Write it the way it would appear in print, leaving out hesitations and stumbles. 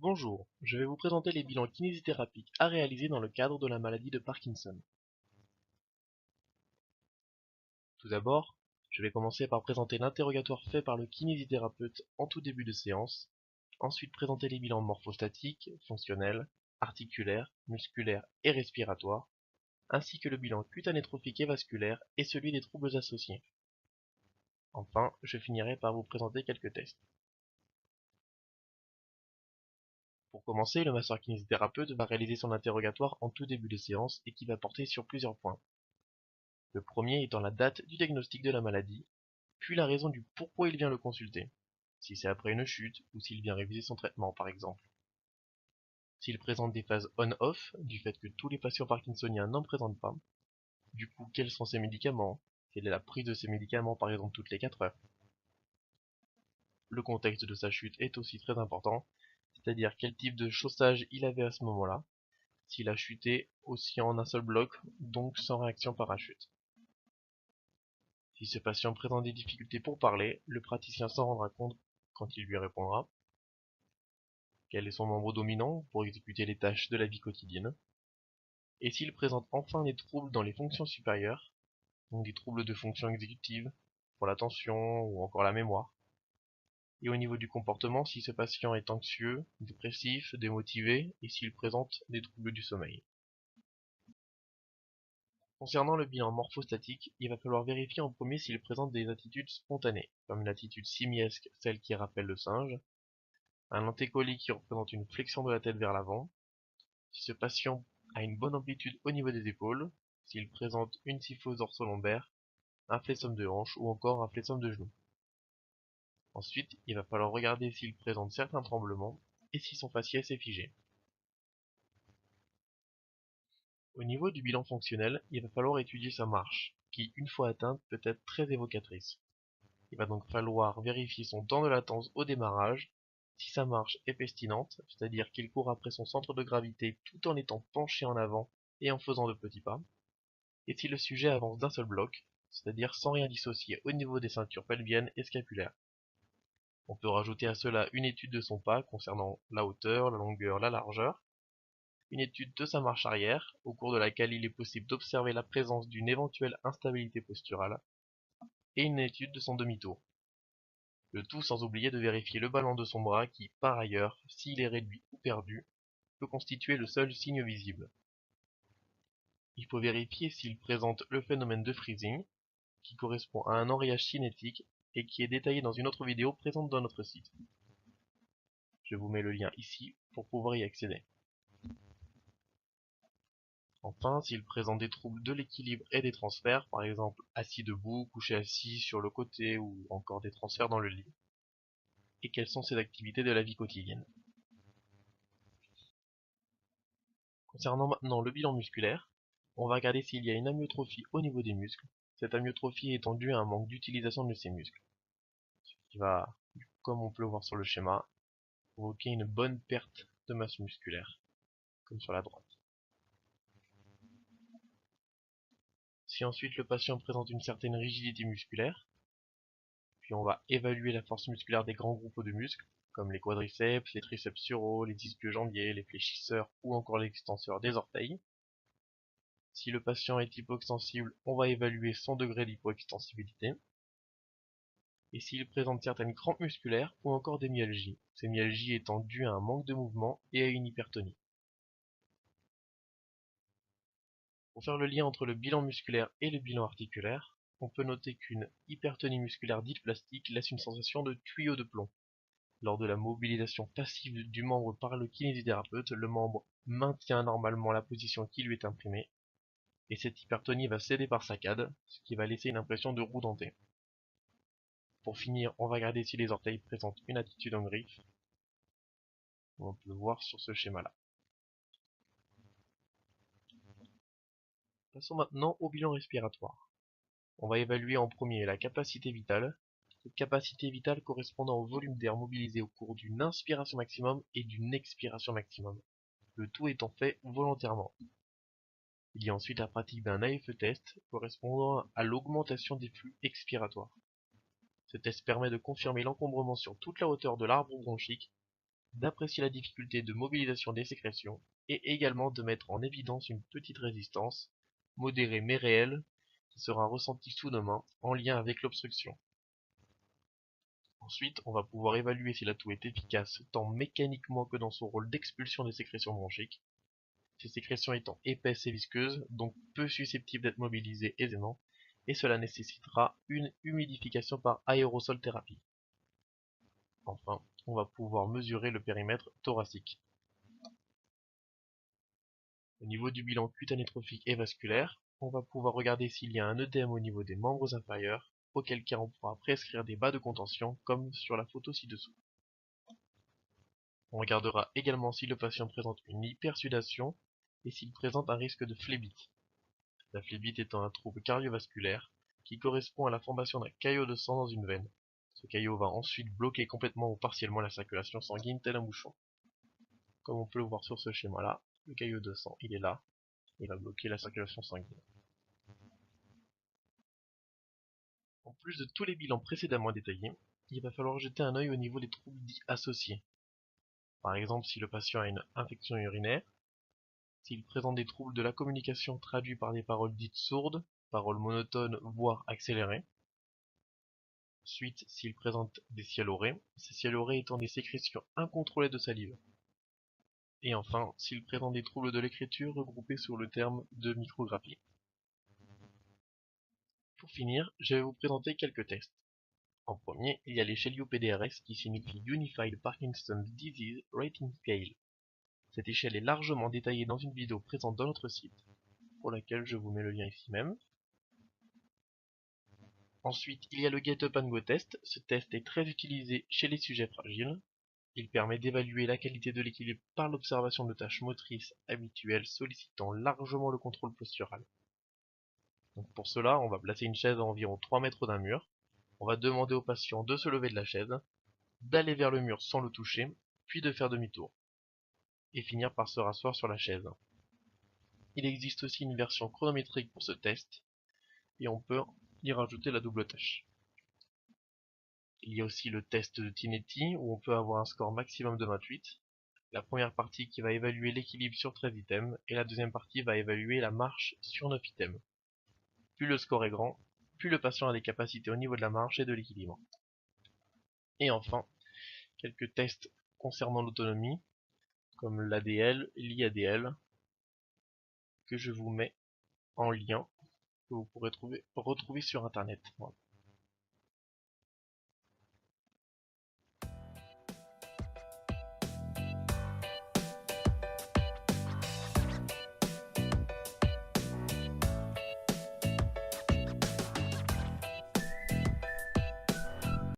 Bonjour, je vais vous présenter les bilans kinésithérapiques à réaliser dans le cadre de la maladie de Parkinson. Tout d'abord, je vais commencer par présenter l'interrogatoire fait par le kinésithérapeute en tout début de séance, ensuite présenter les bilans morphostatiques, fonctionnels, articulaires, musculaires et respiratoires, ainsi que le bilan cutané-trophique et vasculaire et celui des troubles associés. Enfin, je finirai par vous présenter quelques tests. Pour commencer, le masseur kinésithérapeute va réaliser son interrogatoire en tout début de séance et qui va porter sur plusieurs points. Le premier étant la date du diagnostic de la maladie, puis la raison du pourquoi il vient le consulter, si c'est après une chute ou s'il vient réviser son traitement par exemple. S'il présente des phases on-off, du fait que tous les patients parkinsoniens n'en présentent pas, du coup quels sont ses médicaments, quelle est la prise de ces médicaments par exemple toutes les 4 heures. Le contexte de sa chute est aussi très important, c'est-à-dire quel type de chaussage il avait à ce moment-là, s'il a chuté aussi en un seul bloc, donc sans réaction parachute. Si ce patient présente des difficultés pour parler, le praticien s'en rendra compte quand il lui répondra. Quel est son membre dominant pour exécuter les tâches de la vie quotidienne? Et s'il présente enfin des troubles dans les fonctions supérieures, donc des troubles de fonction exécutive, pour l'attention ou encore la mémoire. Et au niveau du comportement, si ce patient est anxieux, dépressif, démotivé, et s'il présente des troubles du sommeil. Concernant le bilan morphostatique, il va falloir vérifier en premier s'il présente des attitudes spontanées, comme une attitude simiesque, celle qui rappelle le singe, un antécolis qui représente une flexion de la tête vers l'avant, si ce patient a une bonne amplitude au niveau des épaules, s'il présente une kyphose ortholombaire, un flexum de hanche ou encore un flexum de genou. Ensuite, il va falloir regarder s'il présente certains tremblements et si son faciès est figé. Au niveau du bilan fonctionnel, il va falloir étudier sa marche, qui, une fois atteinte, peut être très évocatrice. Il va donc falloir vérifier son temps de latence au démarrage, si sa marche est pestinente, c'est-à-dire qu'il court après son centre de gravité tout en étant penché en avant et en faisant de petits pas, et si le sujet avance d'un seul bloc, c'est-à-dire sans rien dissocier au niveau des ceintures pelviennes et scapulaires. On peut rajouter à cela une étude de son pas concernant la hauteur, la longueur, la largeur, une étude de sa marche arrière, au cours de laquelle il est possible d'observer la présence d'une éventuelle instabilité posturale, et une étude de son demi-tour. Le tout sans oublier de vérifier le ballon de son bras qui, par ailleurs, s'il est réduit ou perdu, peut constituer le seul signe visible. Il faut vérifier s'il présente le phénomène de freezing, qui correspond à un enrayage cinétique et qui est détaillé dans une autre vidéo présente dans notre site. Je vous mets le lien ici pour pouvoir y accéder. Enfin, s'il présente des troubles de l'équilibre et des transferts, par exemple assis debout, couché assis sur le côté ou encore des transferts dans le lit, et quelles sont ses activités de la vie quotidienne. Concernant maintenant le bilan musculaire, on va regarder s'il y a une amyotrophie au niveau des muscles, cette amyotrophie étant due à un manque d'utilisation de ces muscles, ce qui va, comme on peut le voir sur le schéma, provoquer une bonne perte de masse musculaire, comme sur la droite. Si ensuite le patient présente une certaine rigidité musculaire, puis on va évaluer la force musculaire des grands groupes de muscles, comme les quadriceps, les triceps suraux, les ischio-jambiers, les fléchisseurs ou encore les extenseurs des orteils. Si le patient est hypoextensible, on va évaluer son degré d'hypoextensibilité. Et s'il présente certaines crampes musculaires ou encore des myalgies, ces myalgies étant dues à un manque de mouvement et à une hypertonie. Pour faire le lien entre le bilan musculaire et le bilan articulaire, on peut noter qu'une hypertonie musculaire dite plastique laisse une sensation de tuyau de plomb. Lors de la mobilisation passive du membre par le kinésithérapeute, le membre maintient normalement la position qui lui est imprimée, et cette hypertonie va céder par saccade, ce qui va laisser une impression de roue dentée. Pour finir, on va regarder si les orteils présentent une attitude en griffe, comme on peut le voir sur ce schéma-là. Passons maintenant au bilan respiratoire. On va évaluer en premier la capacité vitale, cette capacité vitale correspondant au volume d'air mobilisé au cours d'une inspiration maximum et d'une expiration maximum, le tout étant fait volontairement. Il y a ensuite la pratique d'un AFE test correspondant à l'augmentation des flux expiratoires. Ce test permet de confirmer l'encombrement sur toute la hauteur de l'arbre bronchique d'apprécier la difficulté de mobilisation des sécrétions et également de mettre en évidence une petite résistance, modérée mais réelle, qui sera ressentie soudainement en lien avec l'obstruction. Ensuite, on va pouvoir évaluer si l'atout est efficace tant mécaniquement que dans son rôle d'expulsion des sécrétions bronchiques, ces sécrétions étant épaisses et visqueuses, donc peu susceptibles d'être mobilisées aisément, et cela nécessitera une humidification par aérosol thérapie. Enfin, on va pouvoir mesurer le périmètre thoracique. Au niveau du bilan cutané trophique et vasculaire, on va pouvoir regarder s'il y a un œdème au niveau des membres inférieurs, auquel cas on pourra prescrire des bas de contention comme sur la photo ci-dessous. On regardera également si le patient présente une hypersudation et s'il présente un risque de phlébite. La phlébite étant un trouble cardiovasculaire qui correspond à la formation d'un caillot de sang dans une veine. Ce caillot va ensuite bloquer complètement ou partiellement la circulation sanguine tel un bouchon. Comme on peut le voir sur ce schéma-là, le caillot de sang il est là, il va bloquer la circulation sanguine. En plus de tous les bilans précédemment détaillés, il va falloir jeter un œil au niveau des troubles dits associés. Par exemple, si le patient a une infection urinaire, s'il présente des troubles de la communication traduits par des paroles dites sourdes, paroles monotones voire accélérées. Ensuite, s'il présente des sialorrhées, ces sialorrhées étant des sécrétions incontrôlées de salive. Et enfin, s'il présente des troubles de l'écriture regroupés sous le terme de micrographie. Pour finir, je vais vous présenter quelques tests. En premier, il y a l'échelle UPDRS qui signifie Unified Parkinson's Disease Rating Scale. Cette échelle est largement détaillée dans une vidéo présente dans notre site, pour laquelle je vous mets le lien ici même. Ensuite, il y a le Get Up and Go test. Ce test est très utilisé chez les sujets fragiles. Il permet d'évaluer la qualité de l'équilibre par l'observation de tâches motrices habituelles sollicitant largement le contrôle postural. Donc pour cela, on va placer une chaise à environ 3 mètres d'un mur. On va demander au patient de se lever de la chaise, d'aller vers le mur sans le toucher, puis de faire demi-tour, et finir par se rasseoir sur la chaise. Il existe aussi une version chronométrique pour ce test, et on peut y rajouter la double tâche. Il y a aussi le test de Tinetti, où on peut avoir un score maximum de 28. La première partie qui va évaluer l'équilibre sur 13 items, et la deuxième partie va évaluer la marche sur 9 items. Plus le score est grand, plus le patient a des capacités au niveau de la marche et de l'équilibre. Et enfin, quelques tests concernant l'autonomie, comme l'ADL et l'IADL, que je vous mets en lien, que vous pourrez retrouver sur internet. Voilà.